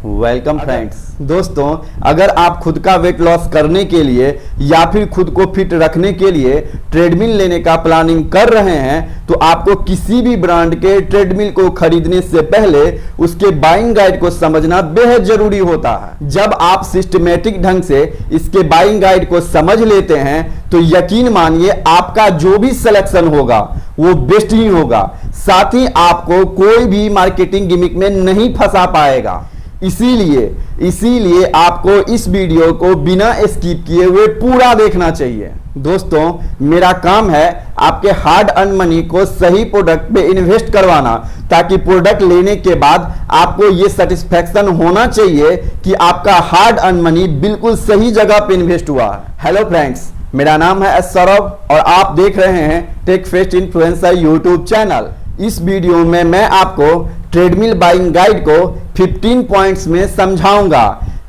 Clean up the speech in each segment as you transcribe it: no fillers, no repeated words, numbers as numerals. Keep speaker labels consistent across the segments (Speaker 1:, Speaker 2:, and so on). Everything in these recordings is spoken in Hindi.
Speaker 1: Welcome friends. दोस्तों, अगर आप खुद का वेट लॉस करने के लिए या फिर खुद को फिट रखने के लिए ट्रेडमिल लेने का प्लानिंग कर रहे हैं तो आपको किसी भी ब्रांड के ट्रेडमिल को खरीदने से पहले उसके बाइंग गाइड को समझना बेहद जरूरी होता है। जब आप सिस्टमेटिक ढंग से इसके बाइंग गाइड को समझ लेते हैं तो यकीन मानिए आपका जो भी सिलेक्शन होगा वो बेस्ट ही होगा, साथ ही आपको कोई भी मार्केटिंग गिमिक में नहीं फंसा पाएगा। इसीलिए आपको इस वीडियो को बिना स्किप किए हुए पूरा देखना चाहिए। दोस्तों, मेरा काम है आपके हार्ड अर्न मनी को सही प्रोडक्ट पे इन्वेस्ट करवाना, ताकि प्रोडक्ट लेने के बाद आपको ये सेटिस्फेक्शन होना चाहिए कि आपका हार्ड अर्न मनी बिल्कुल सही जगह पे इन्वेस्ट हुआ है। हेलो फ्रेंड्स, मेरा नाम है सौरभ और आप देख रहे हैं tech fest influencer YouTube channel. इस वीडियो में मैं आपको ट्रेडमिल बाइंग गाइड को 15 पॉइंट्स में समझाऊंगा।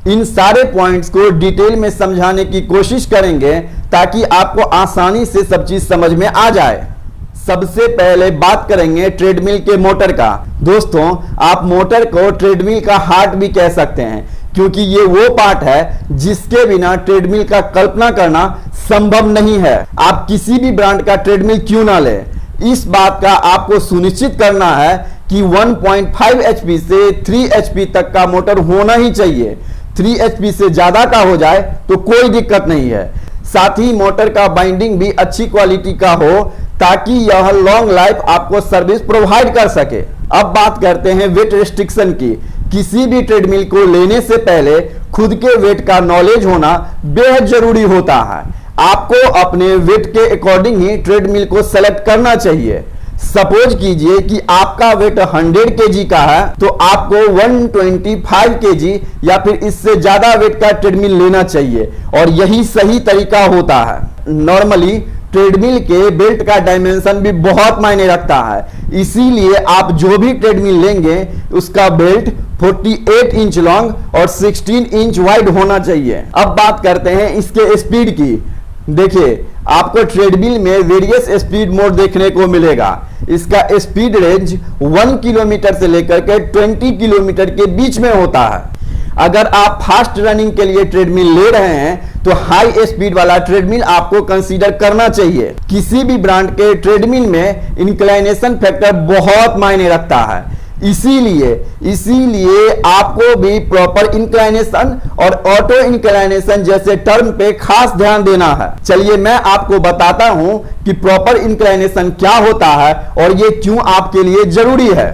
Speaker 1: इन सारे पॉइंट्स को डिटेल में समझाने की कोशिश करेंगे ताकि आपको आसानी से सब चीज समझ में आ जाए। सबसे पहले बात करेंगे ट्रेडमिल के मोटर का। दोस्तों, आप मोटर को ट्रेडमिल का हार्ट भी कह सकते हैं, क्योंकि ये वो पार्ट है जिसके बिना ट्रेडमिल का कल्पना करना संभव नहीं है। आप किसी भी ब्रांड का ट्रेडमिल क्यों ना ले, इस बात का आपको सुनिश्चित करना है कि 1.5 HP से 3 HP तक का मोटर होना ही चाहिए। 3 HP से ज्यादा का हो जाए तो कोई दिक्कत नहीं है। साथ ही मोटर का बाइंडिंग भी अच्छी क्वालिटी का हो ताकि यह लॉन्ग लाइफ आपको सर्विस प्रोवाइड कर सके। अब बात करते हैं वेट रिस्ट्रिक्शन की। किसी भी ट्रेडमिल को लेने से पहले खुद के वेट का नॉलेज होना बेहद जरूरी होता है। आपको अपने वेट के अकॉर्डिंग ही ट्रेडमिल को सेलेक्ट करना चाहिए। सपोज कीजिए कि आपका वेट 100 kg का है तो आपको 125 kg या फिर इससे ज्यादा वेट का ट्रेडमिल लेना चाहिए, और यही सही तरीका होता है। नॉर्मली ट्रेडमिल के बेल्ट का डायमेंशन भी बहुत मायने रखता है, इसीलिए आप जो भी ट्रेडमिल लेंगे उसका बेल्ट 48 इंच लॉन्ग और 16 इंच वाइड होना चाहिए। अब बात करते हैं इसके स्पीड की। देखिए, आपको ट्रेडमिल में वेरियस स्पीड मोड देखने को मिलेगा। इसका स्पीड रेंज 1 किलोमीटर से लेकर के 20 किलोमीटर के बीच में होता है। अगर आप फास्ट रनिंग के लिए ट्रेडमिल ले रहे हैं तो हाई स्पीड वाला ट्रेडमिल आपको कंसीडर करना चाहिए। किसी भी ब्रांड के ट्रेडमिल में इंक्लाइनेशन फैक्टर बहुत मायने रखता है, इसीलिए आपको भी प्रॉपर इंक्लाइनेशन और ऑटो इंक्लाइनेशन जैसे टर्म पे खास ध्यान देना है। चलिए मैं आपको बताता हूं कि प्रॉपर इंक्लाइनेशन क्या होता है और ये क्यों आपके लिए जरूरी है।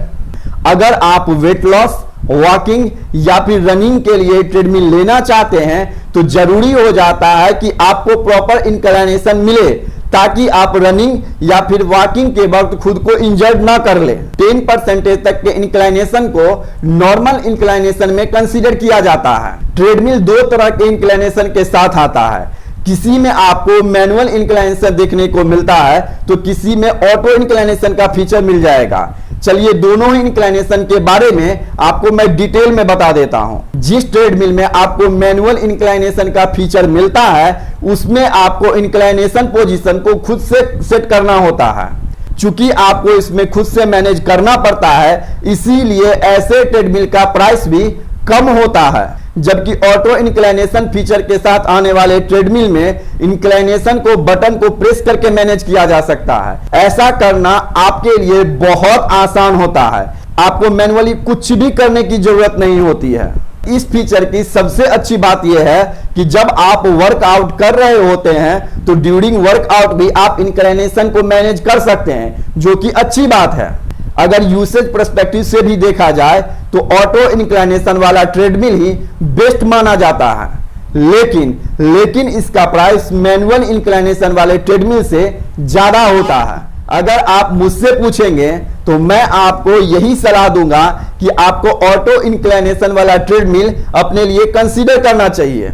Speaker 1: अगर आप वेट लॉस, वॉकिंग या फिर रनिंग के लिए ट्रेडमिल लेना चाहते हैं तो जरूरी हो जाता है कि आपको प्रॉपर इंक्लाइनेशन मिले, ताकि आप रनिंग या फिर वॉकिंग के वक्त खुद को इंजर्ड ना कर ले। 10% तक के इंक्लाइनेशन को नॉर्मल इंक्लाइनेशन में कंसीडर किया जाता है। ट्रेडमिल दो तरह के इंक्लाइनेशन के साथ आता है। किसी में आपको मैनुअल इंक्लाइनेशन देखने को मिलता है तो किसी में ऑटो इंक्लाइनेशन का फीचर मिल जाएगा। चलिए दोनों ही इंक्लाइनेशन के बारे में आपको मैं डिटेल में बता देता हूं। जिस ट्रेडमिल में आपको मैनुअल इंक्लाइनेशन का फीचर मिलता है उसमें आपको इंक्लाइनेशन पोजीशन को खुद से सेट करना होता है। चूंकि आपको इसमें खुद से मैनेज करना पड़ता है, इसीलिए ऐसे ट्रेडमिल का प्राइस भी कम होता है। जबकि ऑटो इंक्लाइनेशन फीचर के साथ आने वाले ट्रेडमिल में इंक्लाइनेशन को बटन को प्रेस करके मैनेज किया जा सकता है। ऐसा करना आपके लिए बहुत आसान होता है, आपको मैनुअली कुछ भी करने की जरूरत नहीं होती है। इस फीचर की सबसे अच्छी बात यह है कि जब आप वर्कआउट कर रहे होते हैं तो ड्यूरिंग वर्कआउट भी आप इंक्लाइनेशन को मैनेज कर सकते हैं, जो कि अच्छी बात है। अगर यूसेज पर्सपेक्टिव से भी देखा जाए तो ऑटो इंक्लाइनेशन वाला ट्रेडमिल ही बेस्ट माना जाता है, लेकिन इसका प्राइस मैनुअल इंक्लाइनेशन वाले ट्रेडमिल से ज्यादा होता है। अगर आप मुझसे पूछेंगे तो मैं आपको यही सलाह दूंगा कि आपको ऑटो इंक्लाइनेशन वाला ट्रेडमिल अपने लिए कंसीडर करना चाहिए।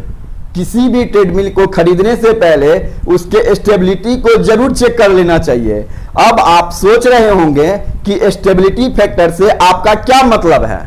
Speaker 1: किसी भी ट्रेडमिल को खरीदने से पहले उसके स्टेबिलिटी को जरूर चेक कर लेना चाहिए। अब आप सोच रहे होंगे कि स्टेबिलिटी फैक्टर से आपका क्या मतलब है।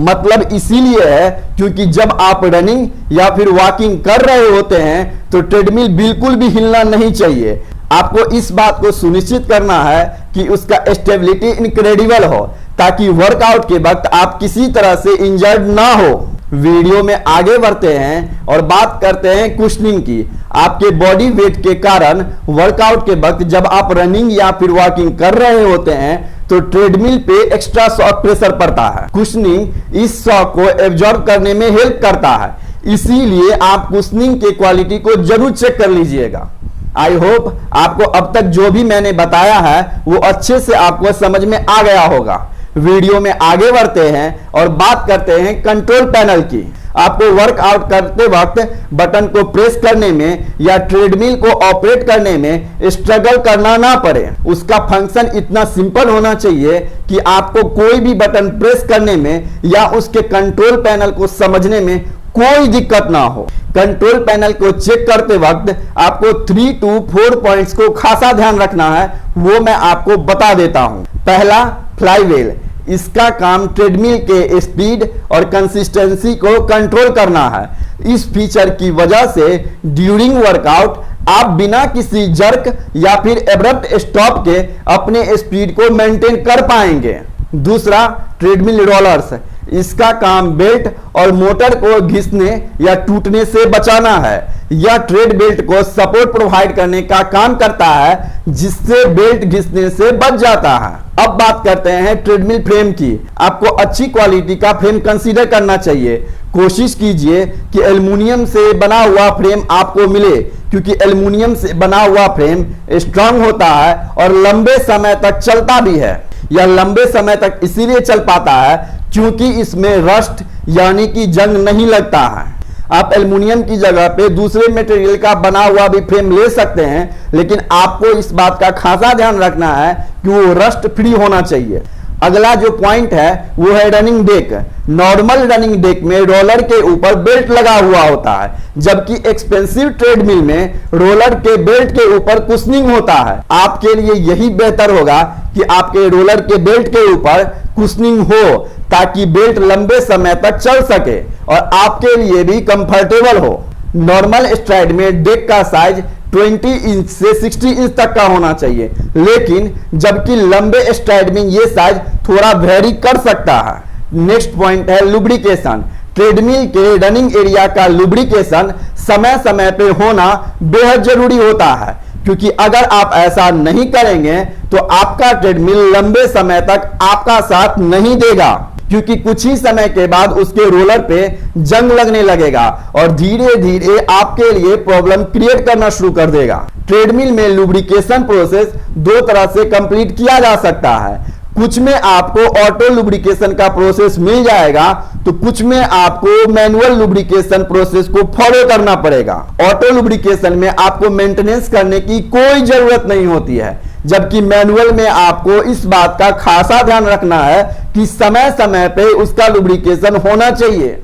Speaker 1: मतलब इसीलिए है क्योंकि जब आप रनिंग या फिर वॉकिंग कर रहे होते हैं तो ट्रेडमिल बिल्कुल भी हिलना नहीं चाहिए। आपको इस बात को सुनिश्चित करना है कि उसका स्टेबिलिटी इनक्रेडिबल हो, ताकि वर्कआउट के वक्त आप किसी तरह से इंजर्ड ना हो। वीडियो में आगे बढ़ते हैं और बात करते हैं कुशनिंग की। आपके बॉडी वेट के कारण वर्कआउट के वक्त जब आप रनिंग या फिर वॉकिंग कर रहे होते हैं तो ट्रेडमिल पे एक्स्ट्रा शॉक प्रेशर पड़ता है। कुशनिंग इस शॉक को एब्जॉर्ब करने में हेल्प करता है, इसीलिए आप कुशनिंग के क्वालिटी को जरूर चेक कर लीजिएगा। आई होप आपको अब तक जो भी मैंने बताया है वो अच्छे से आपको समझ में आ गया होगा। वीडियो में आगे बढ़ते हैं और बात करते हैं कंट्रोल पैनल की। आपको वर्कआउट करते वक्त बटन को प्रेस करने में या ट्रेडमिल को ऑपरेट करने में स्ट्रगल करना ना पड़े। उसका फंक्शन इतना सिंपल होना चाहिए कि आपको कोई भी बटन प्रेस करने में या उसके कंट्रोल पैनल को समझने में कोई दिक्कत ना हो। कंट्रोल पैनल को चेक करते वक्त आपको 3 to 4 पॉइंट्स को खासा ध्यान रखना है, वो मैं आपको बता देता हूं। पहला, फ्लाईव्हील। इसका काम ट्रेडमिल के स्पीड और कंसिस्टेंसी को कंट्रोल करना है। इस फीचर की वजह से ड्यूरिंग वर्कआउट आप बिना किसी जर्क या फिर एब्रप्ट स्टॉप के अपने स्पीड को मेंटेन कर पाएंगे। दूसरा, ट्रेडमिल रोलर्स। इसका काम बेल्ट और मोटर को घिसने या टूटने से बचाना है। यह ट्रेड बेल्ट को सपोर्ट प्रोवाइड करने का काम करता है, जिससे बेल्ट घिसने से बच जाता है। अब बात करते हैं ट्रेडमिल फ्रेम की। आपको अच्छी क्वालिटी का फ्रेम कंसीडर करना चाहिए। कोशिश कीजिए कि एल्युमिनियम से बना हुआ फ्रेम आपको मिले, क्योंकि एल्युमिनियम से बना हुआ फ्रेम स्ट्रांग होता है और लंबे समय तक चलता भी है। यह लंबे समय तक इसीलिए चल पाता है क्योंकि इसमें रस्ट यानी कि जंग नहीं लगता है। आप एल्युमिनियम की जगह पे दूसरे मटेरियल का बना हुआ भी फ्रेम ले सकते हैं, लेकिन आपको इस बात का खासा ध्यान रखना है कि वो रस्ट फ्री होना चाहिए। अगला जो पॉइंट है वो है running deck. Normal running deck में रोलर के ऊपर बेल्ट लगा हुआ होता है, जबकि एक्सपेंसिव ट्रेडमिल में रोलर के बेल्ट के ऊपर कुशनिंग होता है। आपके लिए यही बेहतर होगा कि आपके रोलर के बेल्ट के ऊपर कुशनिंग हो, ताकि बेल्ट लंबे समय तक चल सके और आपके लिए भी कंफर्टेबल हो। नॉर्मल स्ट्राइड में डेक का साइज 20 इंच से 60 इंच तक का होना चाहिए, लेकिन जबकि लंबे स्ट्राइड में ये साइज थोड़ा वेरी कर सकता है। नेक्स्ट पॉइंट है लुब्रिकेशन। ट्रेडमिल के रनिंग एरिया का लुब्रिकेशन समय समय पे होना बेहद जरूरी होता है, क्योंकि अगर आप ऐसा नहीं करेंगे तो आपका ट्रेडमिल लंबे समय तक आपका साथ नहीं देगा, क्योंकि कुछ ही समय के बाद उसके रोलर पे जंग लगने लगेगा और धीरे धीरे आपके लिए प्रॉब्लम क्रिएट करना शुरू कर देगा। ट्रेडमिल में लुब्रिकेशन प्रोसेस 2 तरह से कंप्लीट किया जा सकता है। कुछ में आपको ऑटो लुब्रिकेशन का प्रोसेस मिल जाएगा, तो कुछ में आपको मैनुअल लुब्रिकेशन प्रोसेस को फॉलो करना पड़ेगा। ऑटो लुब्रिकेशन में आपको मेंटेनेंस करने की कोई जरूरत नहीं होती है, जबकि मैनुअल में आपको इस बात का खासा ध्यान रखना है कि समय समय पे उसका लुब्रिकेशन होना चाहिए।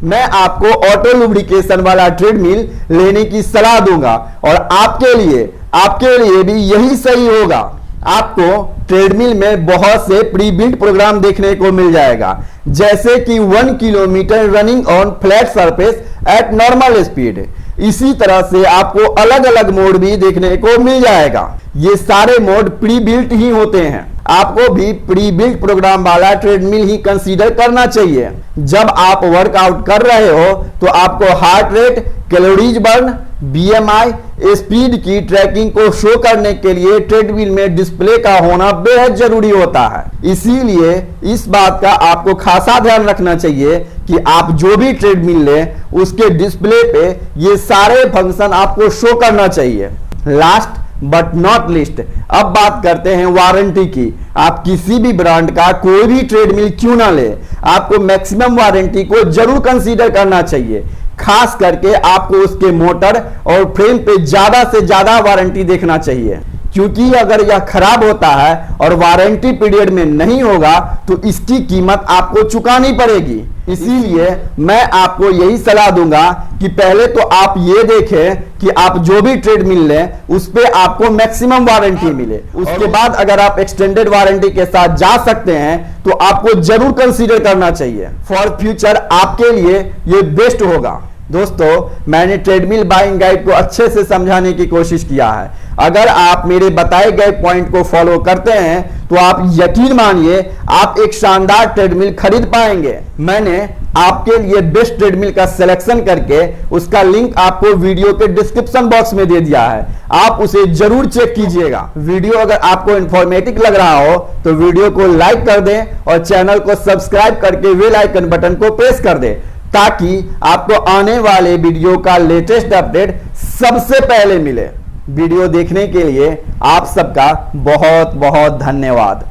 Speaker 1: मैं आपको ऑटो लुब्रिकेशन वाला ट्रेडमिल लेने की सलाह दूंगा और आपके लिए भी यही सही होगा। आपको ट्रेडमिल में बहुत से प्री बिल्ट प्रोग्राम देखने को मिल जाएगा, जैसे कि 1 kilometre running on flat surface at normal speed. इसी तरह से आपको अलग अलग मोड भी देखने को मिल जाएगा। ये सारे मोड प्री बिल्ट ही होते हैं। आपको भी प्री बिल्ट प्रोग्राम वाला ट्रेडमिल ही कंसीडर करना चाहिए। जब आप वर्कआउट कर रहे हो तो आपको heart rate, calories burn, BMI, speed की ट्रैकिंग को शो करने के लिए ट्रेडमिल में डिस्प्ले का होना बेहद जरूरी होता है। इसीलिए इस बात का आपको खासा ध्यान रखना चाहिए कि आप जो भी ट्रेडमिल लें उसके डिस्प्ले पे ये सारे फंक्शन आपको शो करना चाहिए। लास्ट बट नॉट लिस्ट, अब बात करते हैं वारंटी की। आप किसी भी ब्रांड का कोई भी ट्रेडमिल क्यों ना ले, आपको मैक्सिमम वारंटी को जरूर कंसीडर करना चाहिए। खास करके आपको उसके मोटर और फ्रेम पे ज्यादा से ज्यादा वारंटी देखना चाहिए, क्योंकि अगर यह खराब होता है और वारंटी पीरियड में नहीं होगा तो इसकी कीमत आपको चुकानी पड़ेगी। इसीलिए मैं आपको यही सलाह दूंगा कि पहले तो आप ये देखें कि आप जो भी ट्रेडमिल लें उस पे आपको मैक्सिमम वारंटी मिले। उसके बाद अगर आप एक्सटेंडेड वारंटी के साथ जा सकते हैं तो आपको जरूर कंसीडर करना चाहिए। फॉर फ्यूचर आपके लिए ये बेस्ट होगा। दोस्तों, मैंने ट्रेडमिल बाइंग गाइड को अच्छे से समझाने की कोशिश किया है। अगर आप मेरे बताए गए पॉइंट को फॉलो करते हैं तो आप यकीन मानिए आप एक शानदार ट्रेडमिल खरीद पाएंगे। मैंने आपके लिए बेस्ट ट्रेडमिल का सिलेक्शन करके उसका लिंक आपको वीडियो के डिस्क्रिप्शन बॉक्स में दे दिया है, आप उसे जरूर चेक कीजिएगा। वीडियो अगर आपको इंफॉर्मेटिव लग रहा हो तो वीडियो को लाइक कर दें और चैनल को सब्सक्राइब करके बेल आइकन बटन को प्रेस कर दें, ताकि आपको आने वाले वीडियो का लेटेस्ट अपडेट सबसे पहले मिले। वीडियो देखने के लिए आप सबका बहुत बहुत धन्यवाद।